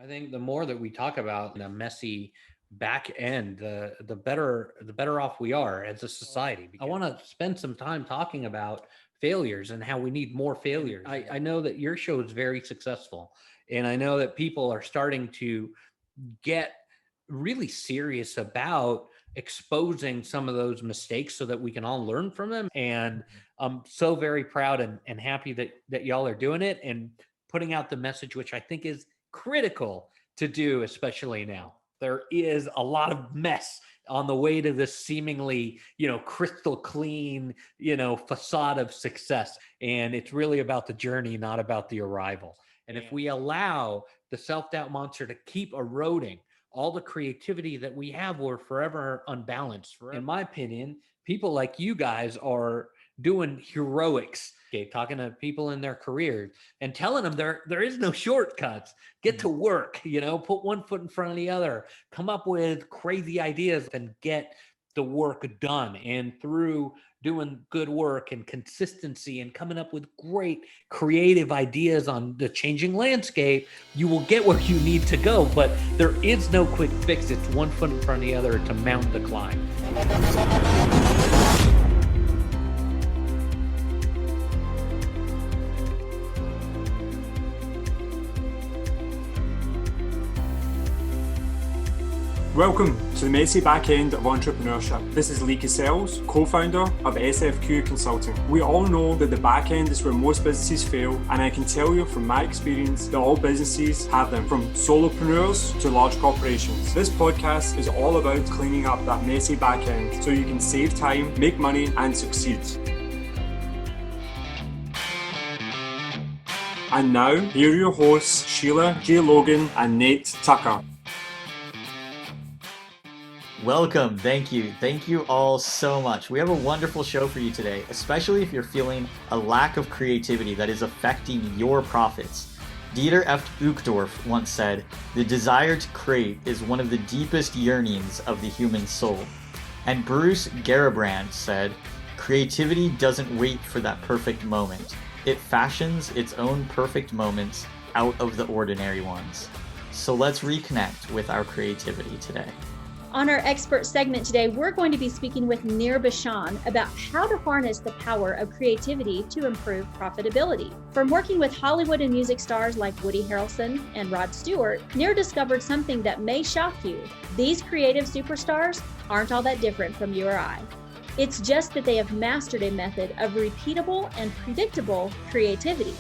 I think the more that we talk about the messy back end, the better off we are as a society. I want to spend some time talking about failures and how we need more failures. I know that your show is very successful, and I know that people are starting to get really serious about exposing some of those mistakes so that we can all learn from them. And I'm so very proud and happy that y'all are doing it and putting out the message, which I think is critical to do, especially now. There is a lot of mess on the way to this seemingly, crystal clean, facade of success. And it's really about the journey, not about the arrival. And if we allow the self-doubt monster to keep eroding all the creativity that we have, we're forever unbalanced. In my opinion, people like you guys are doing heroics, okay, talking to people in their careers and telling them there is no shortcuts. Get to work, put one foot in front of the other, come up with crazy ideas and get the work done. And through doing good work and consistency and coming up with great creative ideas on the changing landscape, you will get where you need to go. But there is no quick fix. It's one foot in front of the other to mount the climb. Welcome to the messy back end of entrepreneurship. This is Lee Cassels, co-founder of SFQ Consulting. We all know that the back end is where most businesses fail, and I can tell you from my experience that all businesses have them, from solopreneurs to large corporations. This podcast is all about cleaning up that messy back end so you can save time, make money, and succeed. And now, here are your hosts, Sheila J. Logan and Nate Tucker. Welcome. Thank you. Thank you all so much. We have a wonderful show for you today, especially if you're feeling a lack of creativity that is affecting your profits. Dieter F. Uchtdorf once said, "The desire to create is one of the deepest yearnings of the human soul." And Bruce Garabrand said, "Creativity doesn't wait for that perfect moment. It fashions its own perfect moments out of the ordinary ones." So let's reconnect with our creativity today. On our expert segment today, we're going to be speaking with Nir Bashan about how to harness the power of creativity to improve profitability. From working with Hollywood and music stars like Woody Harrelson and Rod Stewart, Nir discovered something that may shock you. These creative superstars aren't all that different from you or I. It's just that they have mastered a method of repeatable and predictable creativity,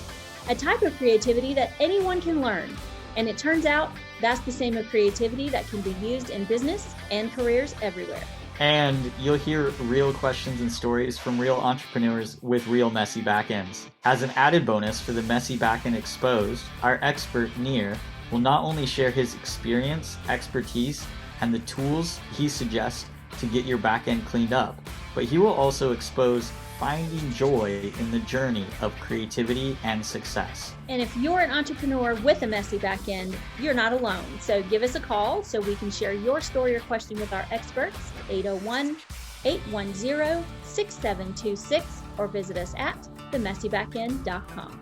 a type of creativity that anyone can learn. And it turns out that's the same of creativity that can be used in business and careers everywhere. And you'll hear real questions and stories from real entrepreneurs with real messy backends. As an added bonus for the Messy Backend Exposed, our expert Nir will not only share his experience, expertise, and the tools he suggests to get your backend cleaned up, but he will also expose finding joy in the journey of creativity and success. And if you're an entrepreneur with a messy back end, you're not alone. So give us a call so we can share your story or question with our experts, 801-810-6726, or visit us at themessybackend.com.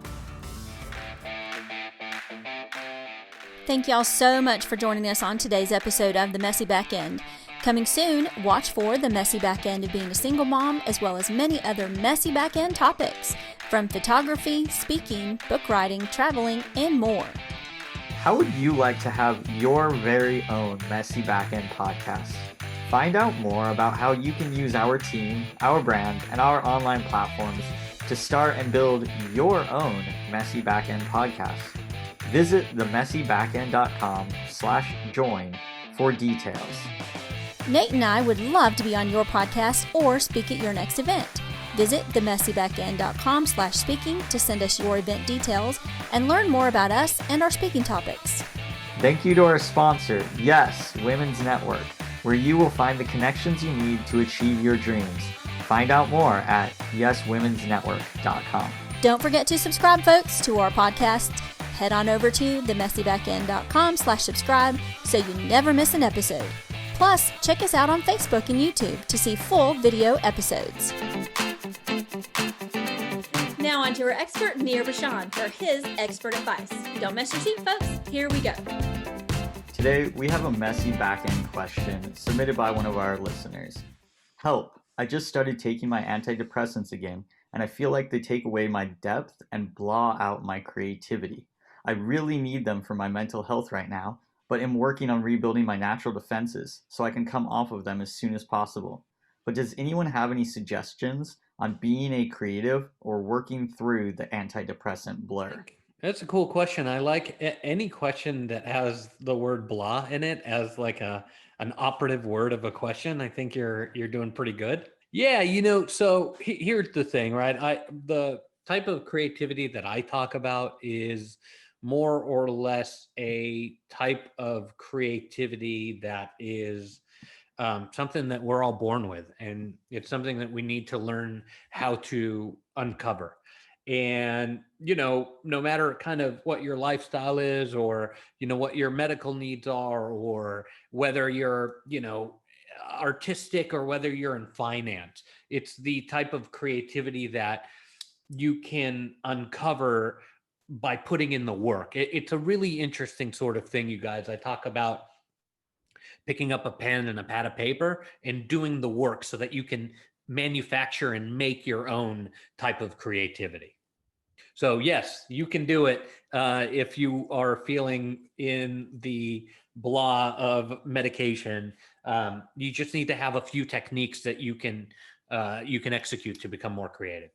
Thank y'all so much for joining us on today's episode of The Messy Backend. Coming soon, watch for the messy back end of being a single mom, as well as many other messy back end topics, from photography, speaking, book writing, traveling, and more. How would you like to have your very own Messy Backend podcast? Find out more about how you can use our team, our brand, and our online platforms to start and build your own Messy Backend podcast. Visit themessybackend.com/join for details. Nate and I would love to be on your podcast or speak at your next event. Visit themessybackend.com/speaking to send us your event details and learn more about us and our speaking topics. Thank you to our sponsor, Yes Women's Network, where you will find the connections you need to achieve your dreams. Find out more at yeswomensnetwork.com. Don't forget to subscribe, folks, to our podcast. Head on over to themessybackend.com/subscribe so you never miss an episode. Plus, check us out on Facebook and YouTube to see full video episodes. Now on to our expert, Nir Bashan, for his expert advice. Don't mess your seat, folks. Here we go. Today, we have a messy back-end question submitted by one of our listeners. Help, I just started taking my antidepressants again, and I feel like they take away my depth and blah out my creativity. I really need them for my mental health right now, but am working on rebuilding my natural defenses so I can come off of them as soon as possible. But does anyone have any suggestions on being a creative or working through the antidepressant blur? That's a cool question. I like any question that has the word blah in it as like an operative word of a question. I think you're doing pretty good. Yeah, so here's the thing, right? The type of creativity that I talk about is more or less a type of creativity that is something that we're all born with, and it's something that we need to learn how to uncover. And no matter kind of what your lifestyle is, or what your medical needs are, or whether you're artistic, or whether you're in finance, it's the type of creativity that you can uncover by putting in the work. It's a really interesting sort of thing, you guys. I talk about picking up a pen and a pad of paper and doing the work so that you can manufacture and make your own type of creativity. So yes, you can do it if you are feeling in the blah of medication. You just need to have a few techniques that you can execute to become more creative.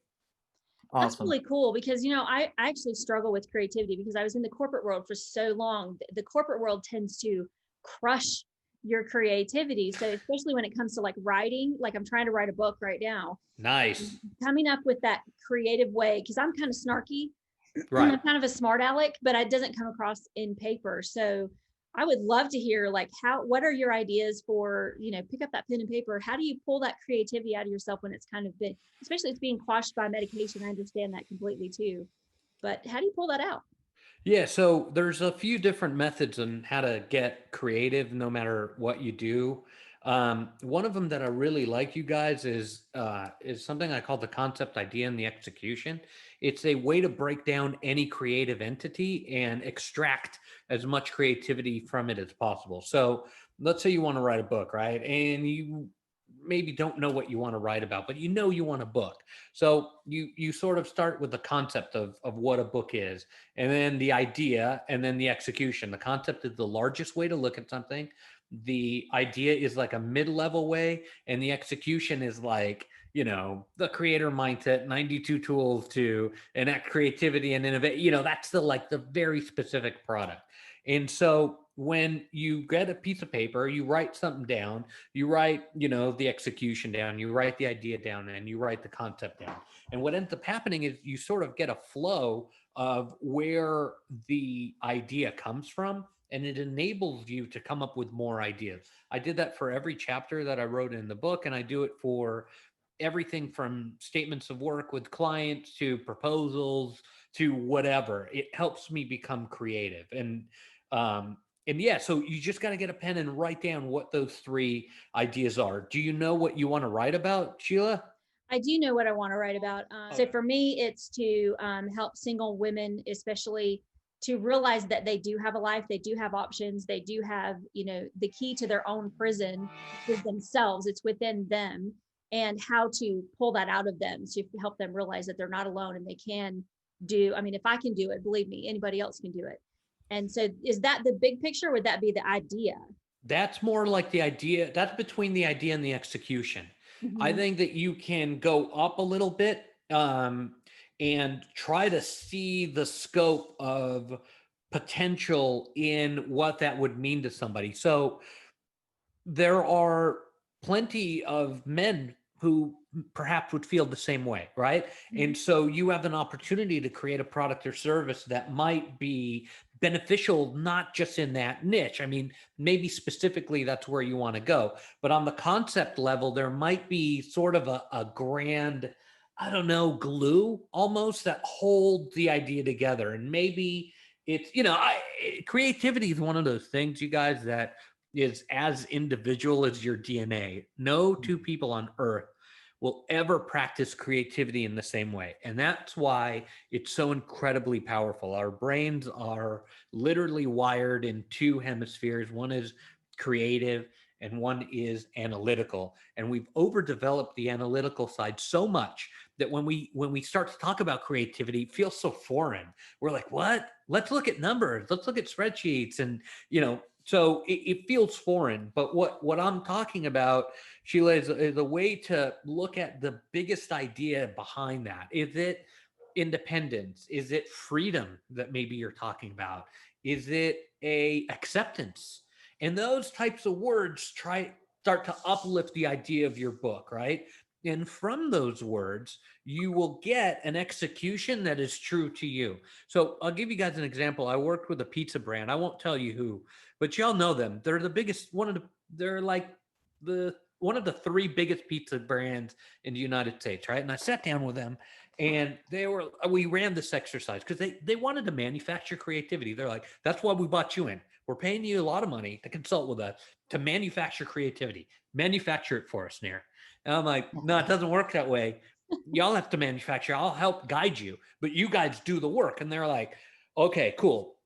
Awesome. That's really cool because, I actually struggle with creativity because I was in the corporate world for so long. The corporate world tends to crush your creativity. So especially when it comes to like writing, like I'm trying to write a book right now. Nice. Coming up with that creative way, because I'm kind of snarky. Right. I'm kind of a smart aleck, but it doesn't come across in paper. So I would love to hear like what are your ideas for, pick up that pen and paper. How do you pull that creativity out of yourself when it's kind of been, especially it's being quashed by medication. I understand that completely too, but how do you pull that out? Yeah, so there's a few different methods on how to get creative no matter what you do. One of them that I really like, you guys, is something I call the concept, idea, and the execution. It's a way to break down any creative entity and extract as much creativity from it as possible. So let's say you want to write a book, right? And you maybe don't know what you want to write about, but you want a book. So you sort of start with the concept of what a book is, and then the idea, and then the execution. The concept is the largest way to look at something. The idea is like a mid-level way, and the execution is like, the creator mindset, 92 tools to enact creativity and innovate. That's the very specific product. And so when you get a piece of paper, you write something down, you write, the execution down, you write the idea down, and you write the concept down. And what ends up happening is you sort of get a flow of where the idea comes from, and it enables you to come up with more ideas. I did that for every chapter that I wrote in the book, and I do it for everything from statements of work with clients to proposals to whatever. It helps me become creative. And yeah, so you just got to get a pen and write down what those three ideas are. Do you know what you want to write about, Sheila? I do know what I want to write about. So for me, it's to help single women, especially to realize that they do have a life, they do have options, they do have, the key to their own prison is themselves, it's within them, and how to pull that out of them to help them realize that they're not alone and they can do, if I can do it, believe me, anybody else can do it. And so is that the big picture? Or would that be the idea? That's more like the idea. That's between the idea and the execution. Mm-hmm. I think that you can go up a little bit and try to see the scope of potential in what that would mean to somebody. So there are plenty of men who perhaps would feel the same way, right? Mm-hmm. And so you have an opportunity to create a product or service that might be beneficial, not just in that niche. Maybe specifically that's where you want to go. But on the concept level, there might be sort of a grand, glue almost that holds the idea together. And maybe it's, creativity is one of those things, you guys, that is as individual as your DNA. No two people on earth will ever practice creativity in the same way. And that's why it's so incredibly powerful. Our brains are literally wired in two hemispheres. One is creative and one is analytical. And we've overdeveloped the analytical side so much that when we start to talk about creativity, it feels so foreign. We're like, what? Let's look at numbers. Let's look at spreadsheets. And, so it feels foreign. But what I'm talking about, Sheila, is a way to look at the biggest idea behind that. Is it independence? Is it freedom that maybe you're talking about? Is it a acceptance? And those types of words start to uplift the idea of your book, right? And from those words, you will get an execution that is true to you. So I'll give you guys an example. I worked with a pizza brand. I won't tell you who, but y'all know them. They're the biggest, they're like one of the three biggest pizza brands in the United States, right? And I sat down with them and we ran this exercise because they wanted to manufacture creativity. They're like, that's why we bought you in. We're paying you a lot of money to consult with us to manufacture creativity. Manufacture it for us, Nair. And I'm like, no, it doesn't work that way. Y'all have to manufacture. I'll help guide you, but you guys do the work. And they're like, okay, cool.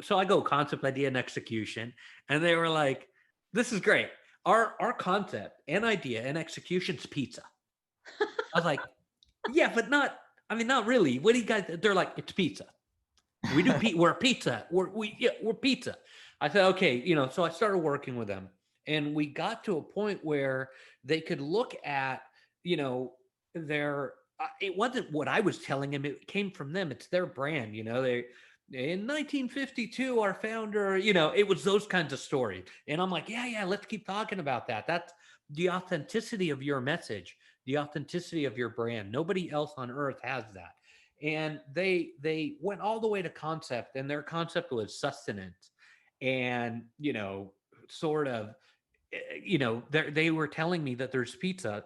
So I go concept, idea, and execution. And they were like, this is great. Our concept and idea and execution's pizza. I was like, yeah, but not really. What do you guys, they're like, it's pizza. We do we're pizza. We're pizza. I said, okay, so I started working with them and we got to a point where they could look at, their, it wasn't what I was telling them. It came from them. It's their brand. They, in 1952, our founder, it was those kinds of stories. And I'm like, yeah, let's keep talking about that. That's the authenticity of your message, the authenticity of your brand. Nobody else on earth has that. And they went all the way to concept, and their concept was sustenance. And, sort of, they were telling me that there's pizza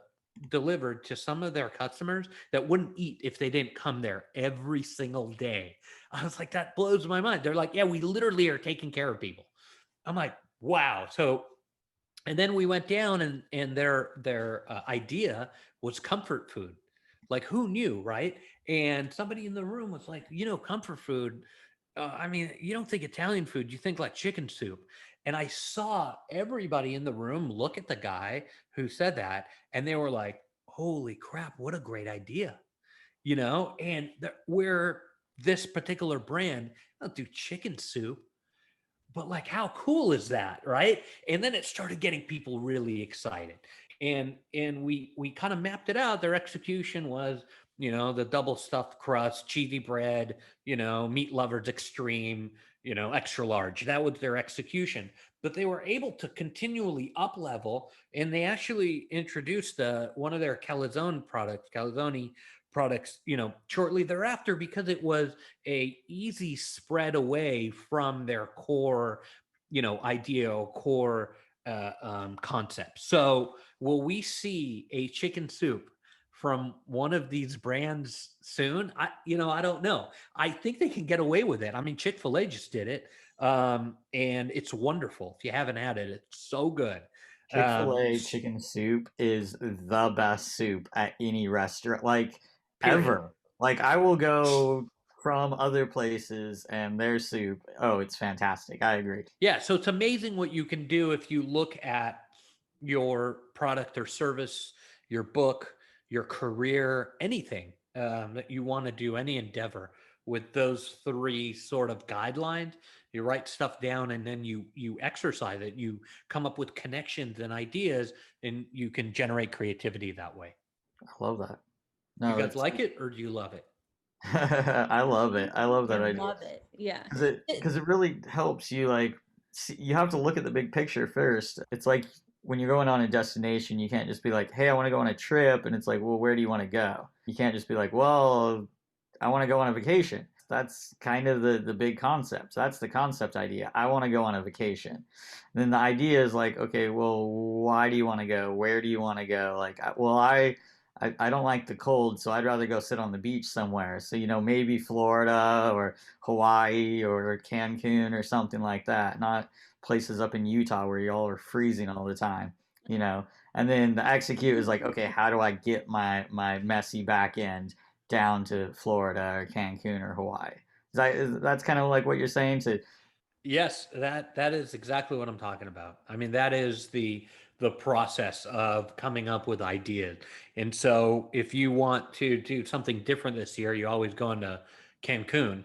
delivered to some of their customers that wouldn't eat if they didn't come there every single day. I was like, that blows my mind. They're like, yeah, we literally are taking care of people. I'm like, wow. So, and then we went down and their idea was comfort food. Like, who knew, right? And somebody in the room was like, comfort food. You don't think Italian food, you think like chicken soup. And I saw everybody in the room look at the guy who said that, and they were like, holy crap, what a great idea. And where this particular brand, I don't do chicken soup, but like, how cool is that, right? And then it started getting people really excited. And we kind of mapped it out. Their execution was, the double stuffed crust, cheesy bread, meat lovers extreme, extra large. That was their execution. But they were able to continually up level, and they actually introduced one of their calzone products, shortly thereafter, because it was a easy spread away from their core, idea or core concept. So will we see a chicken soup from one of these brands soon? I don't know. I think they can get away with it. I mean, Chick-fil-A just did it. And it's wonderful. If you haven't had it, it's so good. Chick-fil-A chicken soup is the best soup at any restaurant, like Period. ever. Like I will go from other places and their soup, oh, it's fantastic. I agree. Yeah, so it's amazing what you can do if you look at your product or service, your book, your career, anything that you want to do, any endeavor with those three sort of guidelines. You write stuff down and then you exercise it. You come up with connections and ideas, and you can generate creativity that way. I love that. No, you guys like it, or do you love it? I love it. I love that idea. Love it. Yeah. Because it really helps you, like, you have to look at the big picture first. It's like when you're going on a destination, you can't just be like, hey, I want to go on a trip. And it's like, well, where do you want to go? You can't just be like, well, I want to go on a vacation. That's kind of the big concept. That's the concept idea. I want to go on a vacation. And then the idea is like, okay, well, why do you want to go? Where do you want to go? Like, well, I don't like the cold, so I'd rather go sit on the beach somewhere. So, maybe Florida or Hawaii or Cancun or something like that. Not places up in Utah where y'all are freezing all the time. you know, and then the execute is like, okay, how do I get my messy back end down to Florida or Cancun or Hawaii? That's kind of like what you're saying to. Yes, that is exactly what I'm talking about. I mean, that is the process of coming up with ideas. And so if you want to do something different this year, you always go into Cancun,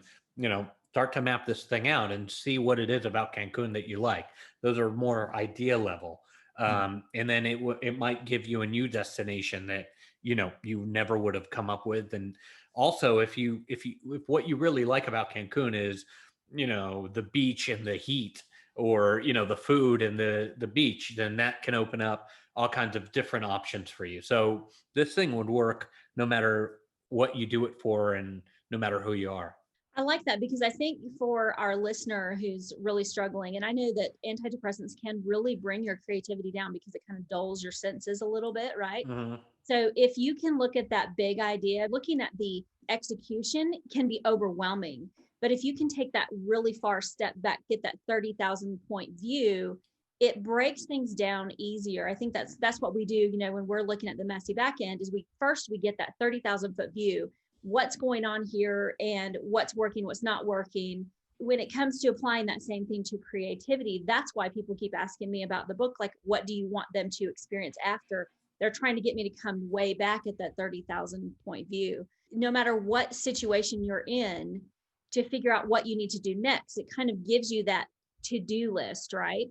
start to map this thing out and see what it is about Cancun that you like. Those are more idea level. And then it might give you a new destination that you never would have come up with. And also, if what you really like about Cancun is the beach and the heat, or the food and the beach, then that can open up all kinds of different options for you. So this thing would work no matter what you do it for, and no matter who you are. I like that because I think for our listener who's really struggling, and I know that antidepressants can really bring your creativity down because it kind of dulls your senses a little bit, right? Mhm. So if you can look at that big idea, looking at the execution can be overwhelming. But if you can take that really far step back, get that 30,000 point view, it breaks things down easier. I think that's what we do, when we're looking at the messy back end, is we get that 30,000 foot view. What's going on here and what's working, what's not working. When it comes to applying that same thing to creativity, that's why people keep asking me about the book. Like, what do you want them to experience after? They're trying to get me to come way back at that 30,000 point view. No matter what situation you're in, to figure out what you need to do next, it kind of gives you that to-do list, right?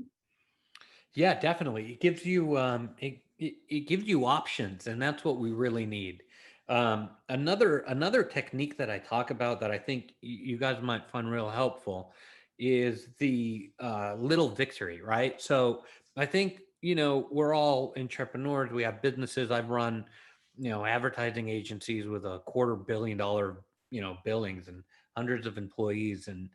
Yeah, definitely. It gives you it gives you options, and that's what we really need. Another technique that I talk about that I think you guys might find real helpful is the little victory, right? So I think we're all entrepreneurs. We have businesses. I've run advertising agencies with $250 million billings and hundreds of employees, and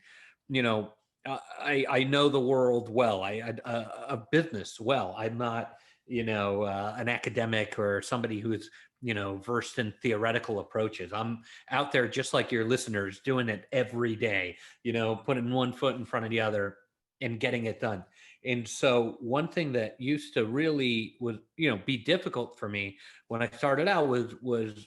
you know I know the world well. A business well. I'm not an academic or somebody who's versed in theoretical approaches. I'm out there just like your listeners, doing it every day. Putting one foot in front of the other and getting it done. And so one thing that used to really was be difficult for me when I started out was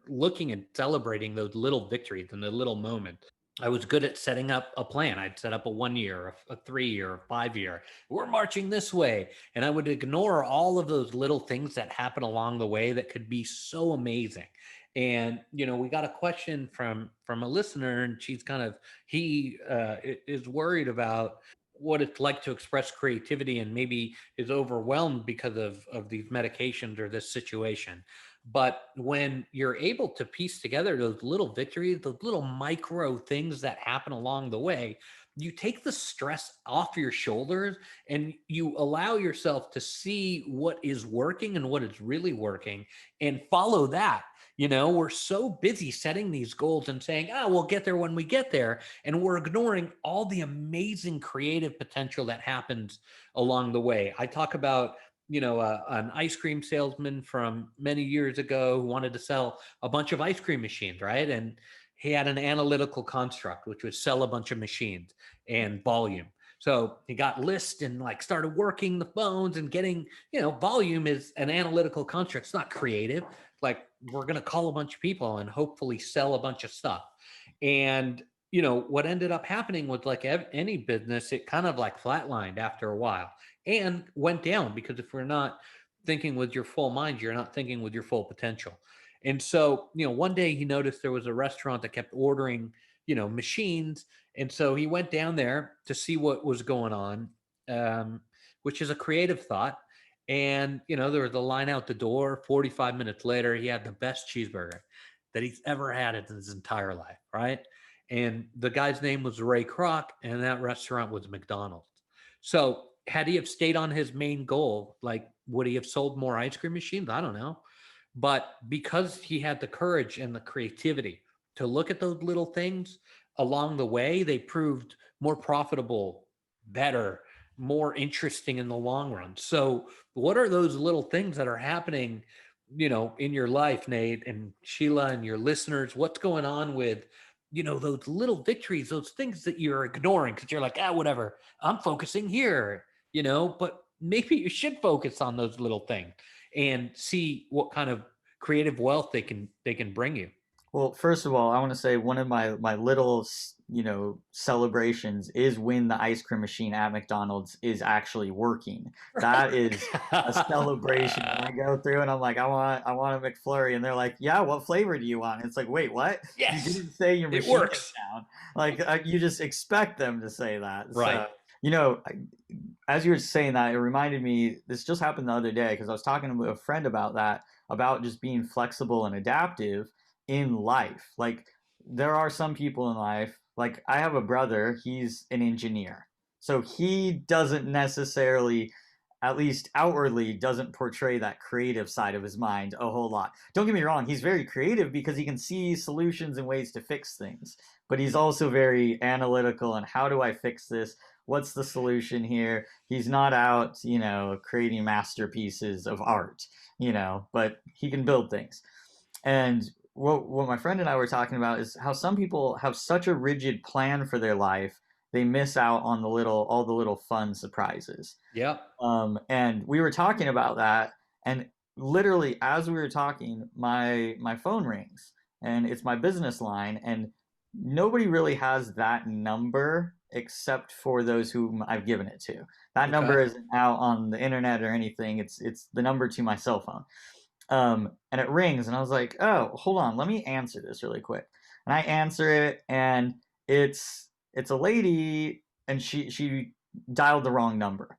looking and celebrating those little victories and the little moments. I was good at setting up a plan. I'd set up a 1 year, a 3 year, a 5 year. We're marching this way. And I would ignore all of those little things that happen along the way that could be so amazing. And, we got a question from a listener, and she's he is worried about what it's like to express creativity, and maybe is overwhelmed because of these medications or this situation. But when you're able to piece together those little victories, those little micro things that happen along the way, you take the stress off your shoulders, and you allow yourself to see what is working and what is really working, and follow that. We're so busy setting these goals and saying, we'll get there when we get there. And we're ignoring all the amazing creative potential that happens along the way. I talk about an ice cream salesman from many years ago who wanted to sell a bunch of ice cream machines, right? And he had an analytical construct, which was sell a bunch of machines and volume. So he got lists and started working the phones and getting, volume is an analytical construct. It's not creative. Like, we're going to call a bunch of people and hopefully sell a bunch of stuff. And, what ended up happening was, like any business, it kind of flatlined after a while and went down, because if we're not thinking with your full mind, you're not thinking with your full potential. And so, one day he noticed there was a restaurant that kept ordering, machines. And so he went down there to see what was going on, which is a creative thought. And, there was a line out the door. 45 minutes later, he had the best cheeseburger that he's ever had in his entire life, right? And the guy's name was Ray Kroc, and that restaurant was McDonald's. So had he have stayed on his main goal, would he have sold more ice cream machines? I don't know. But because he had the courage and the creativity to look at those little things along the way, they proved more profitable, better, more interesting in the long run. So what are those little things that are happening, in your life, Nate and Sheila and your listeners? What's going on with, those little victories, those things that you're ignoring because you're like, whatever, I'm focusing here, but maybe you should focus on those little things and see what kind of creative wealth they can bring you. Well, first of all, I want to say one of my little, celebrations is when the ice cream machine at McDonald's is actually working. That is a celebration when I go through and I'm like, I want a McFlurry, and they're like, yeah, what flavor do you want? And it's like, wait, what? Yes, You didn't say your it machine works. is down. Like you just expect them to say that. Right. So, as you were saying that, it reminded me. This just happened the other day because I was talking to a friend about that, about just being flexible and adaptive in life. Like there are some people in life, like I have a brother, he's an engineer. So he doesn't necessarily, at least outwardly, doesn't portray that creative side of his mind a whole lot. Don't get me wrong, he's very creative because he can see solutions and ways to fix things. But he's also very analytical and how do I fix this? What's the solution here? He's not out, creating masterpieces of art, but he can build things. And what my friend and I were talking about is how some people have such a rigid plan for their life, they miss out on all the little fun surprises. Yep. And we were talking about that, and literally as we were talking, my phone rings, and it's my business line, and nobody really has that number except for those whom I've given it to. That number isn't out on the internet or anything. It's the number to my cell phone. And it rings, and I was like, oh, hold on, let me answer this really quick. And I answer it, and it's a lady, and she dialed the wrong number.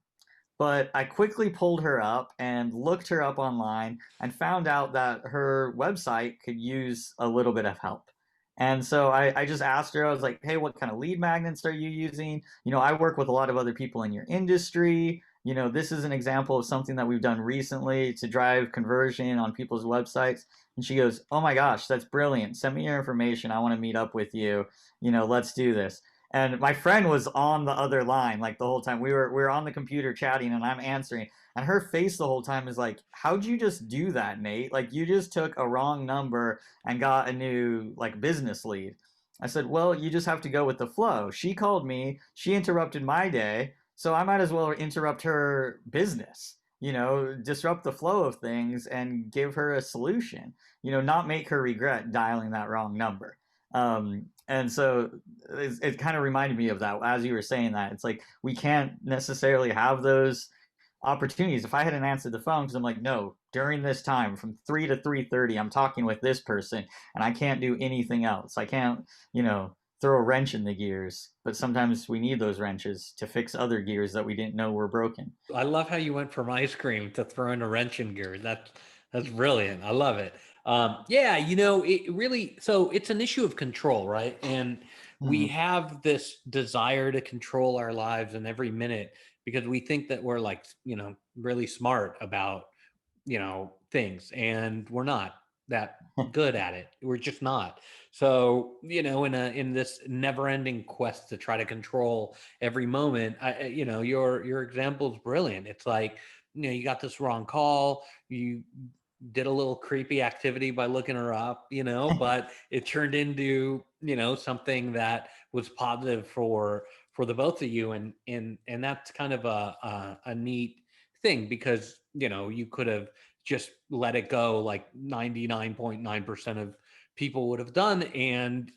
But I quickly pulled her up and looked her up online and found out that her website could use a little bit of help. And so I just asked her, I was like, hey, what kind of lead magnets are you using? I work with a lot of other people in your industry. This is an example of something that we've done recently to drive conversion on people's websites. And she goes, oh my gosh, that's brilliant. Send me your information. I want to meet up with you. Let's do this. And my friend was on the other line like the whole time. We were on the computer chatting, and I'm answering. And her face the whole time is like, how'd you just do that, Nate? Like you just took a wrong number and got a new like business lead. I said, well, you just have to go with the flow. She called me, she interrupted my day, so I might as well interrupt her business, disrupt the flow of things and give her a solution, not make her regret dialing that wrong number. And so it kind of reminded me of that as you were saying that. It's like we can't necessarily have those opportunities. If I hadn't answered the phone, because I'm like, no, during this time from 3 to 3:30, I'm talking with this person, and I can't do anything else. I can't, throw a wrench in the gears. But sometimes we need those wrenches to fix other gears that we didn't know were broken. I love how you went from ice cream to throwing a wrench in gear. That's brilliant. I love it. Yeah, it really, so it's an issue of control, right? And we have this desire to control our lives in every minute because we think that we're like, really smart about, things, and we're not that good at it. We're just not. So, in this never-ending quest to try to control every moment, your example is brilliant. It's like, you got this wrong call, you did a little creepy activity by looking her up, but it turned into, something that was positive for the both of you. And that's kind of a neat thing because, you could have just let it go like 99.9% of people would have done and,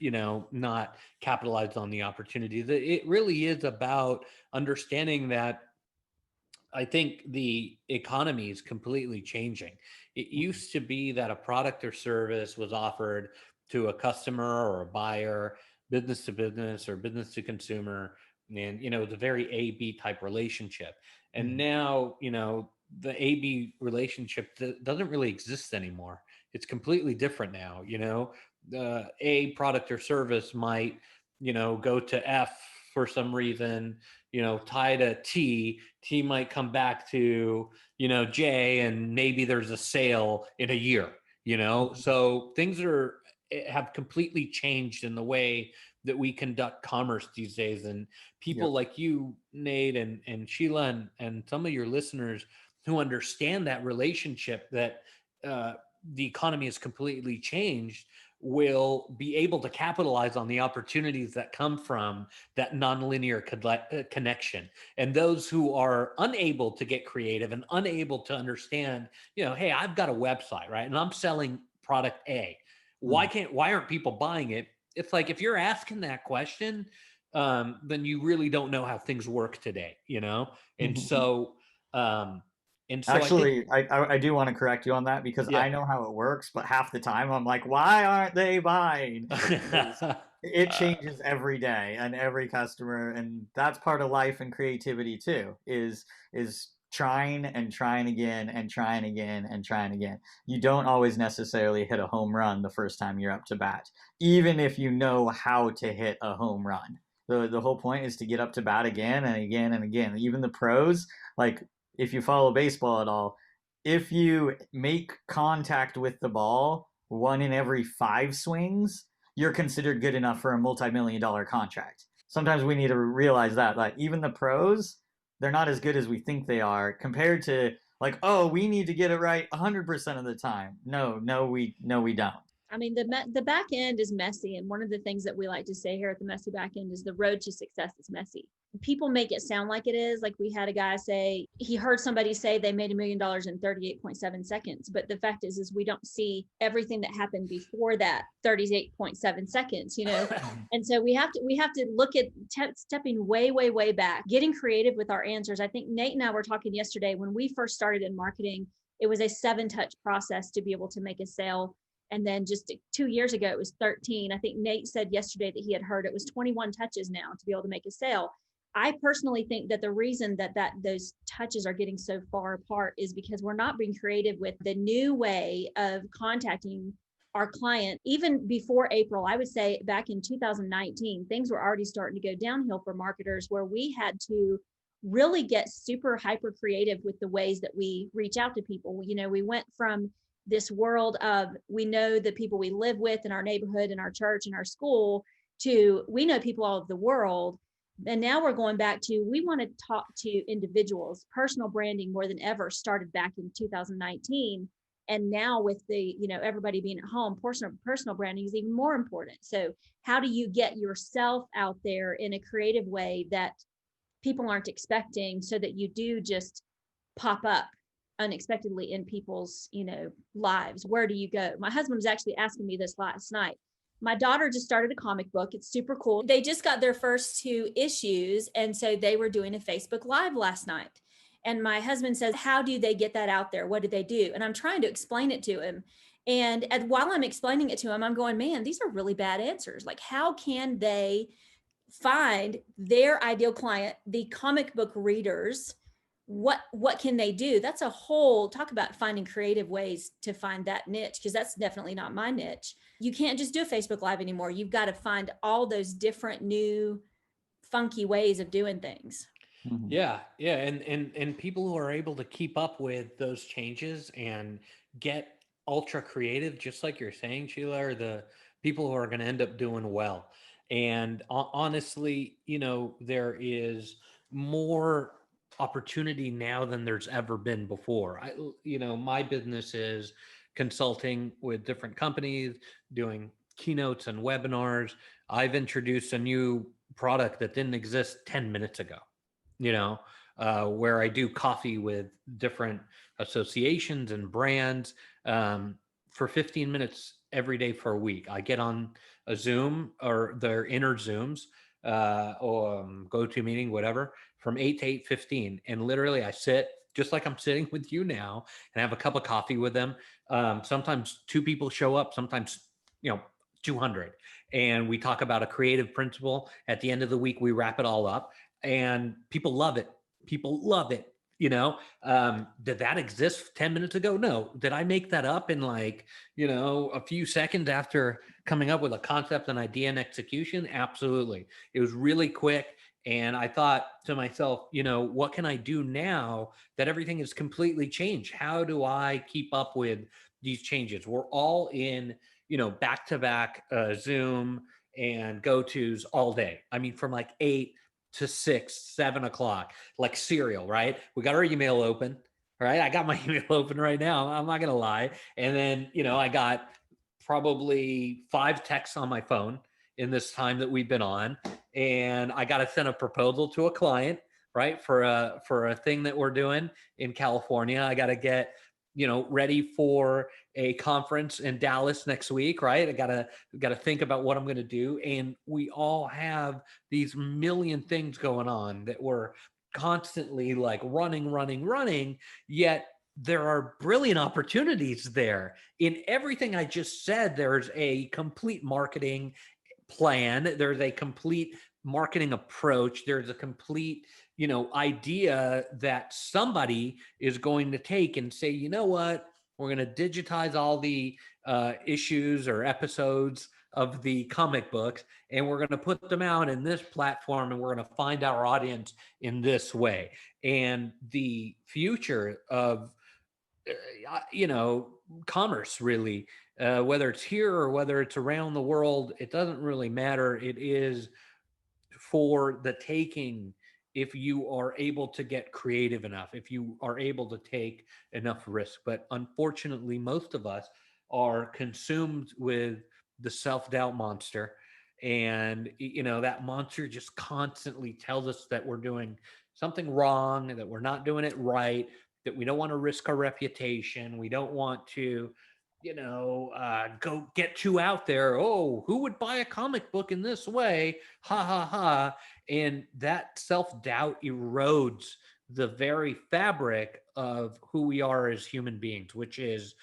not capitalized on the opportunity. It really is about understanding that I think the economy is completely changing. It used to be that a product or service was offered to a customer or a buyer, business to business or business to consumer. And, it's a very A-B type relationship. And now, the A-B relationship doesn't really exist anymore. It's completely different now. The A product or service might, go to F for some reason, tie to T might come back to, J, and maybe there's a sale in a year, so things have completely changed in the way that we conduct commerce these days. And people like you, Nate, and Sheila, and some of your listeners who understand that relationship, that the economy has completely changed, will be able to capitalize on the opportunities that come from that nonlinear connection. And those who are unable to get creative and unable to understand, hey, I've got a website, right? And I'm selling product A. Why aren't people buying it? It's like, if you're asking that question, then you really don't know how things work today, And so, Actually, I do want to correct you on that, because Yeah. I know how it works, but half the time I'm like, why aren't they buying? It changes every day and every customer, and that's part of life and creativity too, is trying and trying again and trying again and trying again. You don't always necessarily hit a home run the first time you're up to bat, even if you know how to hit a home run. The whole point is to get up to bat again and again and again. Even the pros, like, if you follow baseball at all, if you make contact with the ball 1 in every 5 swings, you're considered good enough for a multi-million-dollar contract. Sometimes we need to realize that, like, even the pros, they're not as good as we think they are, compared to, like, oh, we need to get it right 100% of the time. No, we don't. I mean, the back end is messy. And one of the things that we like to say here at the Messy Back End is the road to success is messy. People make it sound like it is. Like, we had a guy say, he heard somebody say they made $1 million in 38.7 seconds. But the fact is we don't see everything that happened before that 38.7 seconds, And so we have to look at stepping way, way, way back, getting creative with our answers. I think Nate and I were talking yesterday, when we first started in marketing, it was a 7-touch process to be able to make a sale. And then just 2 years ago, it was 13. I think Nate said yesterday that he had heard it was 21 touches now to be able to make a sale. I personally think that the reason that those touches are getting so far apart is because we're not being creative with the new way of contacting our client. Even before April, I would say back in 2019, things were already starting to go downhill for marketers, where we had to really get super hyper creative with the ways that we reach out to people. We went from this world of, we know the people we live with in our neighborhood, in our church, in our school, to we know people all over the world. And now we're going back to, we want to talk to individuals. Personal branding more than ever started back in 2019. And now with the, everybody being at home, personal branding is even more important. So how do you get yourself out there in a creative way that people aren't expecting, so that you do just pop up unexpectedly in people's, lives? Where do you go? My husband was actually asking me this last night. My daughter just started a comic book. It's super cool. They just got their first 2 issues. And so they were doing a Facebook Live last night. And my husband says, how do they get that out there? What do they do? And I'm trying to explain it to him. And while I'm explaining it to him, I'm going, man, these are really bad answers. Like, how can they find their ideal client, the comic book readers? What can they do? That's a whole talk about finding creative ways to find that niche, because that's definitely not my niche. You can't just do a Facebook Live anymore. You've got to find all those different new funky ways of doing things. Mm-hmm. Yeah. And people who are able to keep up with those changes and get ultra creative, just like you're saying, Sheila, are the people who are going to end up doing well. And honestly, there is more opportunity now than there's ever been before. My business is consulting with different companies, doing keynotes and webinars. I've introduced a new product that didn't exist 10 minutes ago, where I do coffee with different associations and brands for 15 minutes every day for a week. I get on a Zoom or their inner Zooms or GoToMeeting, whatever, from 8 to 8:15. And literally I sit just like I'm sitting with you now and have a cup of coffee with them. Sometimes 2 people show up, sometimes, 200. And we talk about a creative principle. At the end of the week, we wrap it all up and people love it. People love it. Did that exist 10 minutes ago? No. Did I make that up in a few seconds after coming up with a concept, an idea, and execution? Absolutely. It was really quick. And I thought to myself, what can I do now that everything is completely changed? How do I keep up with these changes? We're all in, back-to-back Zoom and go-tos all day. I mean, from 8 to 6, 7 o'clock, like serial, right? We got our email open, right? I got my email open right now. I'm not going to lie. And then, I got probably 5 texts on my phone in this time that we've been on, and I got to send a proposal to a client, right, for a thing that we're doing in California. I got to get ready for a conference in Dallas next week, right? I gotta think about what I'm going to do, and we all have these million things going on that we're constantly like running, yet there are brilliant opportunities there. In everything I just said, there's a complete marketing plan, there's a complete marketing approach, there's a complete idea that somebody is going to take and say, you know what, we're going to digitize all the issues or episodes of the comic books, and we're going to put them out in this platform, and we're going to find our audience in this way. And the future of commerce, really, whether it's here or whether it's around the world, it doesn't really matter. It is for the taking if you are able to get creative enough, if you are able to take enough risk. But unfortunately, most of us are consumed with the self-doubt monster. And, that monster just constantly tells us that we're doing something wrong, that we're not doing it right, that we don't want to risk our reputation. We don't want to, go get too out there. Oh, who would buy a comic book in this way? Ha ha ha. And that self-doubt erodes the very fabric of who we are as human beings, which is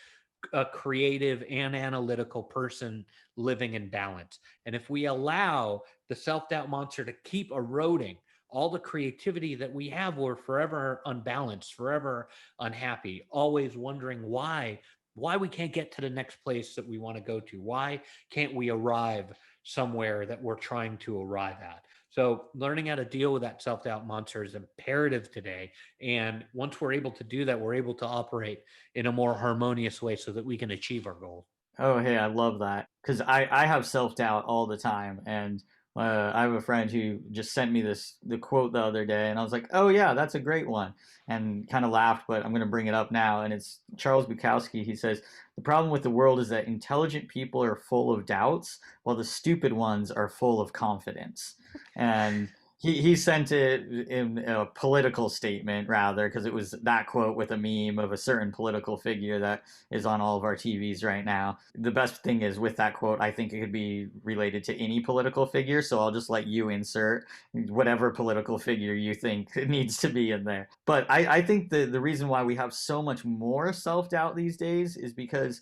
a creative and analytical person living in balance. And if we allow the self-doubt monster to keep eroding all the creativity that we have, we're forever unbalanced, forever unhappy, always wondering why we can't get to the next place that we want to go to. Why can't we arrive somewhere that we're trying to arrive at? So learning how to deal with that self-doubt monster is imperative today. And once we're able to do that, we're able to operate in a more harmonious way so that we can achieve our goals. Oh, hey, I love that. Because I have self-doubt all the time. And I have a friend who just sent me the quote the other day, and I was like, oh yeah, that's a great one, and kind of laughed, but I'm going to bring it up now. And it's Charles Bukowski. He says, the problem with the world is that intelligent people are full of doubts, while the stupid ones are full of confidence. And he sent it in a political statement, rather, because it was that quote with a meme of a certain political figure that is on all of our TVs right now. The best thing is, with that quote, I think it could be related to any political figure, so I'll just let you insert whatever political figure you think needs to be in there. But I think the reason why we have so much more self-doubt these days is because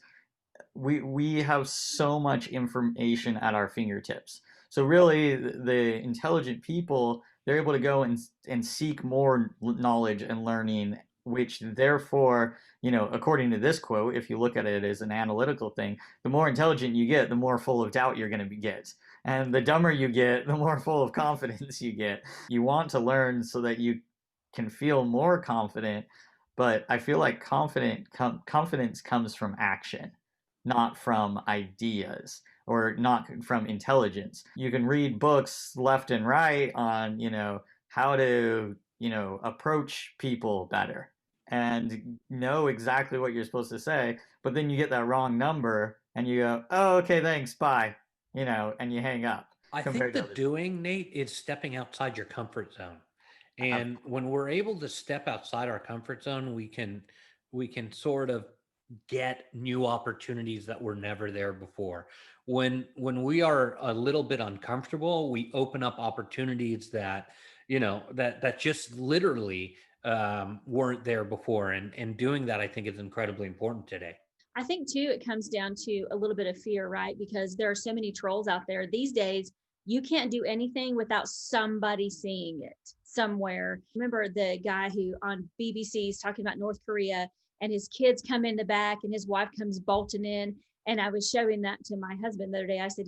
we have so much information at our fingertips. So really, the intelligent people, they're able to go and seek more knowledge and learning, which therefore, according to this quote, if you look at it as an analytical thing, the more intelligent you get, the more full of doubt you're going to get. And the dumber you get, the more full of confidence you get. You want to learn so that you can feel more confident, but I feel like confidence comes from action, not from ideas, or not from intelligence. You can read books left and right on, how to, approach people better and know exactly what you're supposed to say, but then you get that wrong number and you go, oh, okay, thanks, bye, and you hang up. I think the doing, Nate, is stepping outside your comfort zone. And when we're able to step outside our comfort zone, we can sort of get new opportunities that were never there before. When we are a little bit uncomfortable, we open up opportunities that that just literally weren't there before. And doing that, I think, is incredibly important today. I think too, it comes down to a little bit of fear, right? Because there are so many trolls out there these days. You can't do anything without somebody seeing it somewhere. Remember the guy who on BBC is talking about North Korea, and his kids come in the back and his wife comes bolting in. And I was showing that to my husband the other day. I said,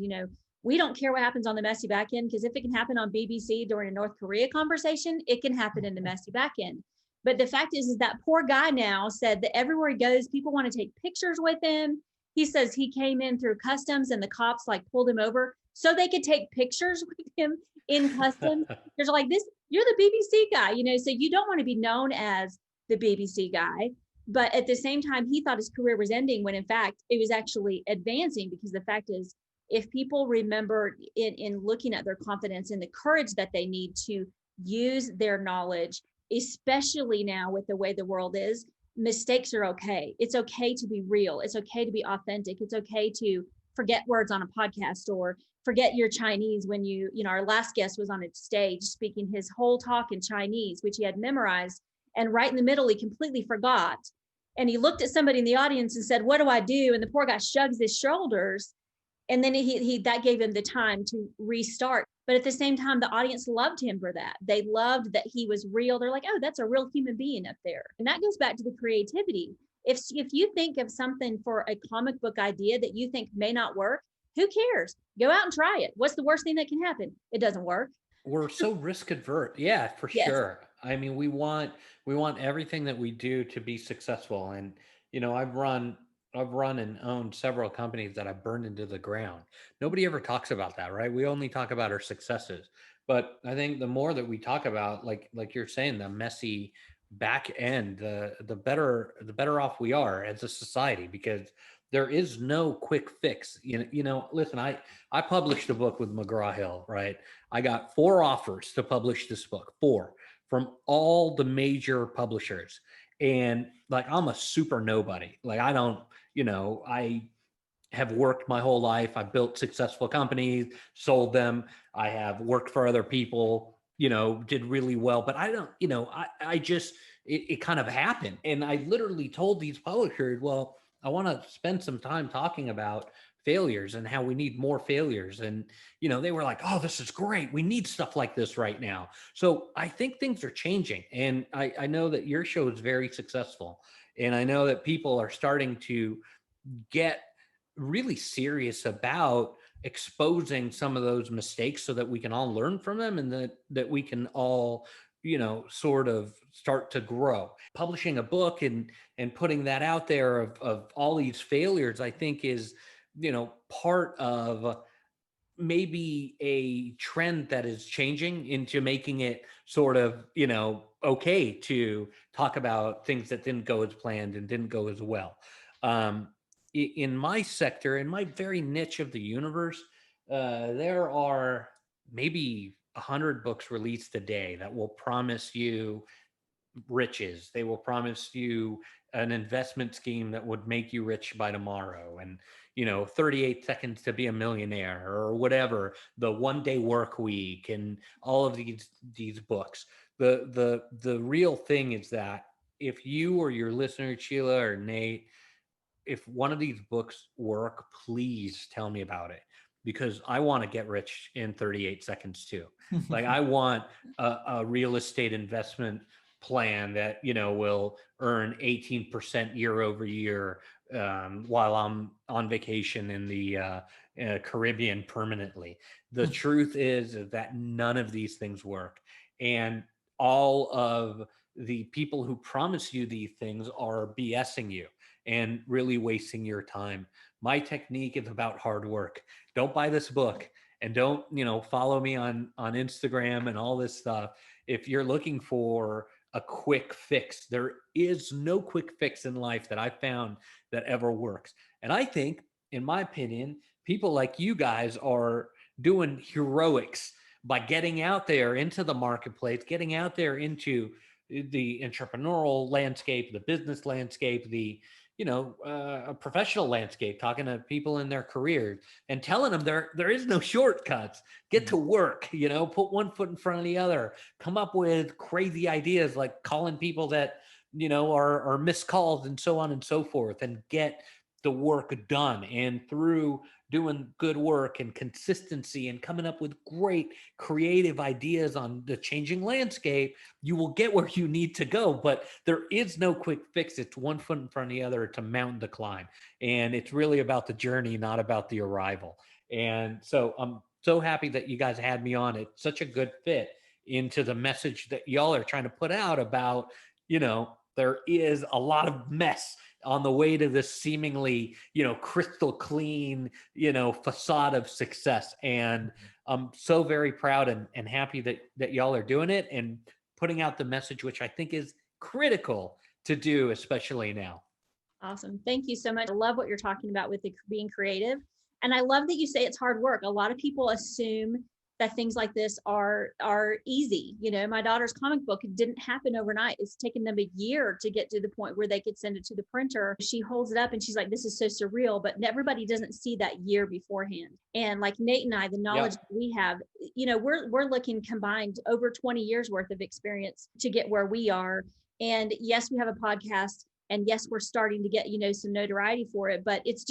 we don't care what happens on the messy back end, because if it can happen on BBC during a North Korea conversation, it can happen in the messy back end. But the fact is that poor guy now said that everywhere he goes, people want to take pictures with him. He says he came in through customs and the cops pulled him over so they could take pictures with him in customs. They're like, this, you're the BBC guy, so you don't want to be known as the BBC guy. But at the same time, he thought his career was ending when in fact it was actually advancing, because the fact is, if people remember in looking at their confidence and the courage that they need to use their knowledge, especially now with the way the world is, mistakes are okay. It's okay to be real. It's okay to be authentic. It's okay to forget words on a podcast or forget your Chinese when our last guest was on a stage speaking his whole talk in Chinese, which he had memorized. And right in the middle, he completely forgot. And he looked at somebody in the audience and said, "What do I do?" And the poor guy shrugs his shoulders. And then he that gave him the time to restart. But at the same time, the audience loved him for that. They loved that he was real. They're like, "Oh, that's a real human being up there." And that goes back to the creativity. If you think of something for a comic book idea that you think may not work, who cares? Go out and try it. What's the worst thing that can happen? It doesn't work. We're so risk adverse. Yeah, for Yes. sure. I mean, we want everything that we do to be successful. And I've run and owned several companies that I burned into the ground. Nobody ever talks about that, right? We only talk about our successes. But I think the more that we talk about, like you're saying, the messy back end, the better off we are as a society, because there is no quick fix. Listen, I published a book with McGraw-Hill, right? I got 4 offers to publish this book, 4 from all the major publishers. And like, I'm a super nobody. Like, I have worked my whole life. I built successful companies, sold them. I have worked for other people, did really well. But I don't, I just, it kind of happened. And I literally told these publishers, well, I want to spend some time talking about failures and how we need more failures. And, they were like, "Oh, this is great. We need stuff like this right now." So I think things are changing. And I know that your show is very successful. And I know that people are starting to get really serious about exposing some of those mistakes so that we can all learn from them, and that we can all sort of start to grow. Publishing a book and putting that out there of all these failures, I think, is part of maybe a trend that is changing into making it sort of okay to talk about things that didn't go as planned and didn't go as well. In my sector, in my very niche of the universe, there are maybe 100 books released a day that will promise you riches. They will promise you an investment scheme that would make you rich by tomorrow, and 38 seconds to be a millionaire, or whatever, the 1-day work week, and all of these books. The real thing is that if you or your listener, Sheila or Nate, if one of these books work, please tell me about it, because I want to get rich in 38 seconds too. Like, I want a real estate investment plan that will earn 18% year over year, while I'm on vacation in the Caribbean permanently. The truth is that none of these things work, and all of the people who promise you these things are BSing you and really wasting your time. My technique is about hard work. Don't buy this book, and don't, follow me on Instagram and all this stuff. If you're looking for a quick fix, there is no quick fix in life that I found that ever works. And I think, in my opinion, people like you guys are doing heroics by getting out there into the marketplace, getting out there into the entrepreneurial landscape, the business landscape, the a professional landscape, talking to people in their careers and telling them there is no shortcuts. Get to work, put one foot in front of the other, come up with crazy ideas like calling people that, are missed calls, and so on and so forth, and get the work done. And through doing good work and consistency and coming up with great creative ideas on the changing landscape, you will get where you need to go. But there is no quick fix. It's one foot in front of the other. It's a mountain to climb. And it's really about the journey, not about the arrival. And so I'm so happy that you guys had me on. It's such a good fit into the message that y'all are trying to put out about, there is a lot of mess on the way to this seemingly, crystal clean, facade of success. And I'm so very proud and happy that y'all are doing it and putting out the message, which I think is critical to do, especially now. Awesome. Thank you so much. I love what you're talking about with being creative. And I love that you say it's hard work. A lot of people assume that things like this are easy. My daughter's comic book, it didn't happen overnight. It's taken them a year to get to the point where they could send it to the printer. She holds it up and she's like, this is so surreal, but everybody doesn't see that year beforehand. And like Nate and I, the knowledge that we have, we're looking combined over 20 years worth of experience to get where we are. And yes, we have a podcast, and yes, we're starting to get, some notoriety for it, but it's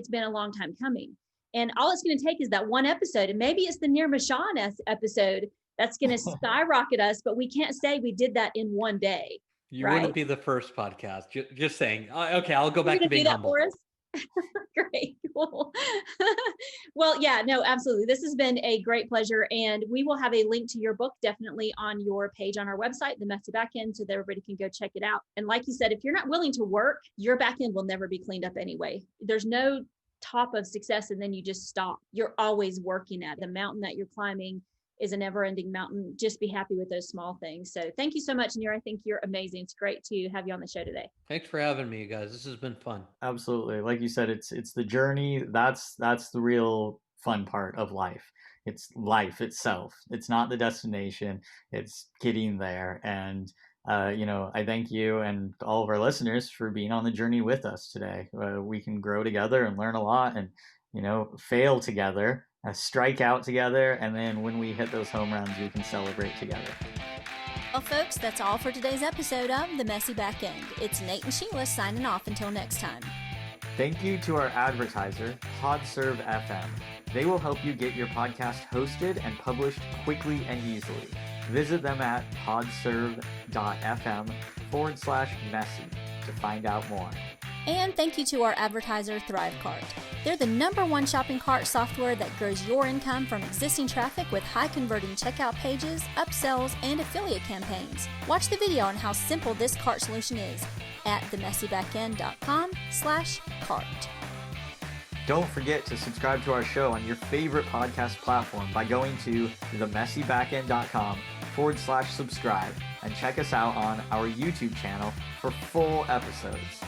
been a long time coming. And all it's going to take is that one episode. And maybe it's the Nir Bashan episode that's going to skyrocket us, but we can't say we did that in one day. You wouldn't be the first podcast. Just saying. Okay, I'll go back to being humble. For us? Great. Cool. Well, yeah, no, absolutely. This has been a great pleasure. And we will have a link to your book definitely on your page on our website, The Messy Backend, so that everybody can go check it out. And like you said, if you're not willing to work, your backend will never be cleaned up anyway. There's no top of success and then you just stop. You're always working at the mountain that you're climbing is a never-ending mountain. Just be happy with those small things. So thank you so much, Nir. I think you're amazing. It's great to have you on the show today. Thanks for having me, guys. This has been fun. Absolutely. Like you said, it's the journey. That's the real fun part of life. It's life itself. It's not the destination. It's getting there. And I thank you and all of our listeners for being on the journey with us today. We can grow together and learn a lot and, fail together, strike out together. And then when we hit those home runs, we can celebrate together. Well, folks, that's all for today's episode of The Messy Backend. It's Nate and Sheila signing off until next time. Thank you to our advertiser, PodServe FM. They will help you get your podcast hosted and published quickly and easily. Visit them at podserve.fm/messy to find out more. And thank you to our advertiser, ThriveCart. They're the #1 shopping cart software that grows your income from existing traffic with high-converting checkout pages, upsells, and affiliate campaigns. Watch the video on how simple this cart solution is at themessybackend.com/cart. Don't forget to subscribe to our show on your favorite podcast platform by going to themessybackend.com/subscribe and check us out on our YouTube channel for full episodes.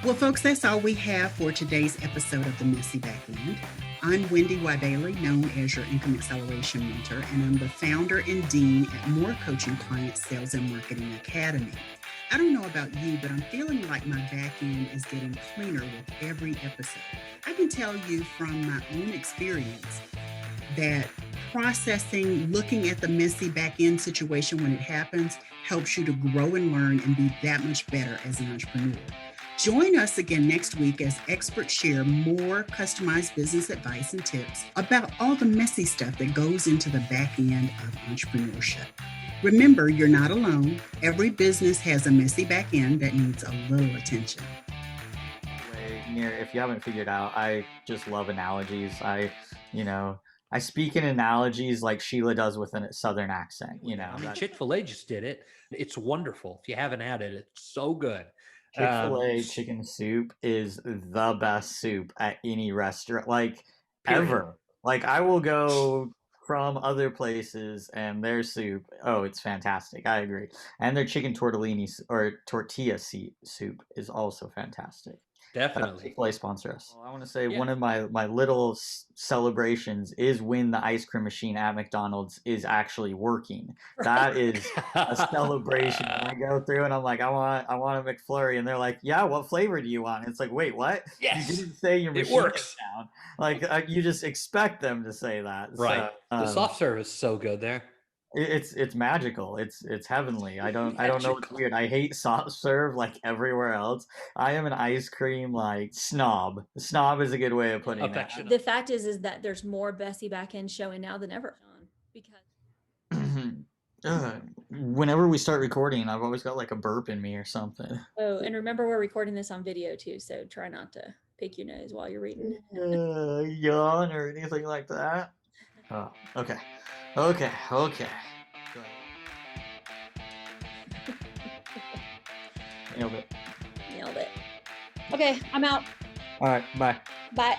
Well, folks, that's all we have for today's episode of The Messy Backend. I'm Wendy Wadaley, known as your Income Acceleration Mentor, and I'm the founder and dean at More Coaching Client Sales and Marketing Academy. I don't know about you, but I'm feeling like my back end is getting cleaner with every episode. I can tell you from my own experience that processing, looking at the messy back end situation when it happens, helps you to grow and learn and be that much better as an entrepreneur. Join us again next week as experts share more customized business advice and tips about all the messy stuff that goes into the back end of entrepreneurship. Remember, you're not alone. Every business has a messy back end that needs a little attention. Nir, if you haven't figured out, I just love analogies. I speak in analogies like Sheila does with a Southern accent. I mean, Chick-fil-A just did it. It's wonderful. If you haven't had it, it's so good. Chick-fil-A chicken soup is the best soup at any restaurant, ever. I will go from other places and their soup, it's fantastic. I agree. And their chicken tortellini or tortilla soup is also fantastic. Definitely. Chick-fil-A sponsor us. Well, I want to say one of my little celebrations is when the ice cream machine at McDonald's is actually working. That is a celebration. When I go through and I'm like, I want a McFlurry, and they're like, yeah, what flavor do you want? It's like, wait, what? Yes, you didn't say your machine works down. You just expect them to say that. Right. So, the soft serve is so good there. It's magical. It's heavenly. I don't know what's weird. I hate soft serve like everywhere else. I am an ice cream snob. Snob is a good way of putting it. The fact is that there's more Bessie backend showing now than ever. Because whenever we start recording, I've always got a burp in me or something. Oh, and remember we're recording this on video too, so try not to pick your nose while you're reading. Yawn or anything like that. Oh, okay. Nailed it. Okay, I'm out. All right, bye. Bye.